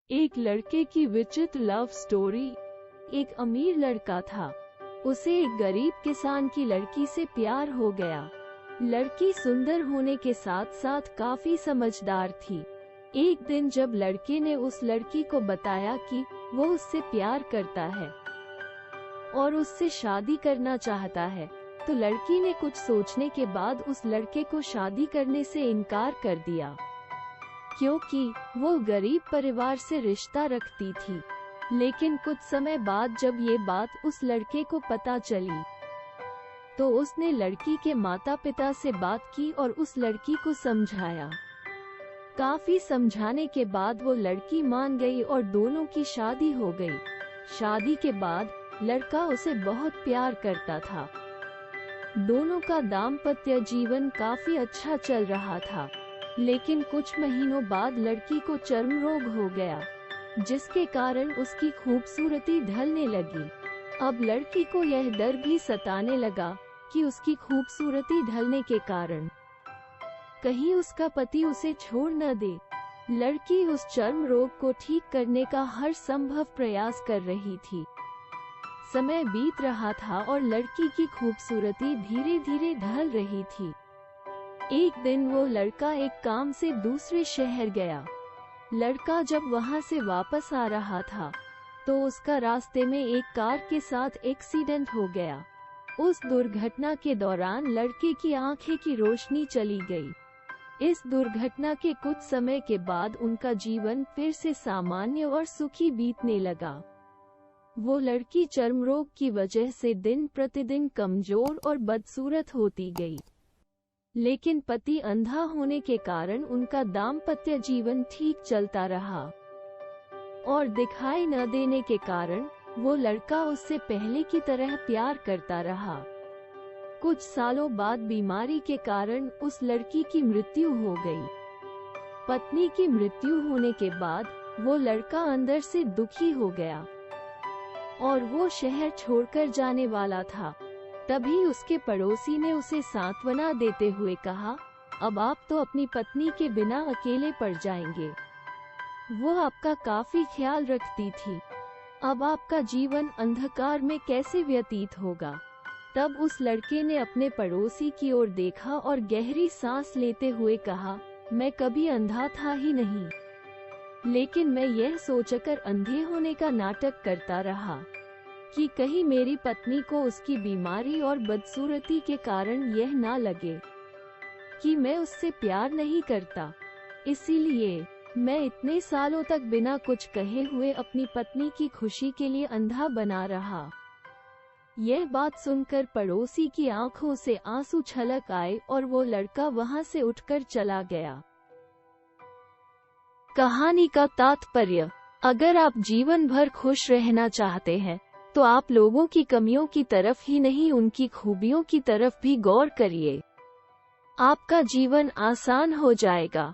एक लड़के की विचित्र लव स्टोरी। एक अमीर लड़का था, उसे एक गरीब किसान की लड़की से प्यार हो गया। लड़की सुंदर होने के साथ साथ काफी समझदार थी। एक दिन जब लड़के ने उस लड़की को बताया कि वो उससे प्यार करता है और उससे शादी करना चाहता है, तो लड़की ने कुछ सोचने के बाद उस लड़के को शादी करने से इनकार कर दिया, क्योंकि वो गरीब परिवार से रिश्ता रखती थी। लेकिन कुछ समय बाद जब ये बात उस लड़के को पता चली, तो उसने लड़की के माता पिता से बात की और उस लड़की को समझाया। काफी समझाने के बाद वो लड़की मान गई और दोनों की शादी हो गई। शादी के बाद लड़का उसे बहुत प्यार करता था। दोनों का दाम्पत्य जीवन काफी अच्छा चल रहा था। लेकिन कुछ महीनों बाद लड़की को चर्म रोग हो गया, जिसके कारण उसकी खूबसूरती ढलने लगी। अब लड़की को यह डर भी सताने लगा कि उसकी खूबसूरती ढलने के कारण कहीं उसका पति उसे छोड़ न दे। लड़की उस चर्म रोग को ठीक करने का हर संभव प्रयास कर रही थी। समय बीत रहा था और लड़की की खूबसूरती धीरे धीरे ढल रही थी। एक दिन वो लड़का एक काम से दूसरे शहर गया। लड़का जब वहां से वापस आ रहा था, तो उसका रास्ते में एक कार के साथ एक्सीडेंट हो गया। उस दुर्घटना के दौरान लड़के की आंखें की रोशनी चली गई। इस दुर्घटना के कुछ समय के बाद उनका जीवन फिर से सामान्य और सुखी बीतने लगा। वो लड़की चर्म रोग की वजह से दिन प्रतिदिन कमजोर और बदसूरत होती गई। लेकिन पति अंधा होने के कारण उनका दाम्पत्य जीवन ठीक चलता रहा और दिखाई न देने के कारण वो लड़का उससे पहले की तरह प्यार करता रहा। कुछ सालों बाद बीमारी के कारण उस लड़की की मृत्यु हो गई। पत्नी की मृत्यु होने के बाद वो लड़का अंदर से दुखी हो गया और वो शहर छोड़कर जाने वाला था। तभी उसके पड़ोसी ने उसे सांत्वना देते हुए कहा, अब आप तो अपनी पत्नी के बिना अकेले पड़ जाएंगे। वो आपका काफी ख्याल रखती थी। अब आपका जीवन अंधकार में कैसे व्यतीत होगा। तब उस लड़के ने अपने पड़ोसी की ओर देखा और गहरी सांस लेते हुए कहा, मैं कभी अंधा था ही नहीं, लेकिन मैं यह सोचकर अंधे होने का नाटक करता रहा कि कहीं मेरी पत्नी को उसकी बीमारी और बदसूरती के कारण यह ना लगे कि मैं उससे प्यार नहीं करता। इसीलिए मैं इतने सालों तक बिना कुछ कहे हुए अपनी पत्नी की खुशी के लिए अंधा बना रहा। यह बात सुनकर पड़ोसी की आंखों से आंसू छलक आए और वो लड़का वहां से उठकर चला गया। कहानी का तात्पर्य: अगर आप जीवन भर खुश रहना चाहते हैं, तो आप लोगों की कमियों की तरफ ही नहीं, उनकी खूबियों की तरफ भी गौर करिए। आपका जीवन आसान हो जाएगा।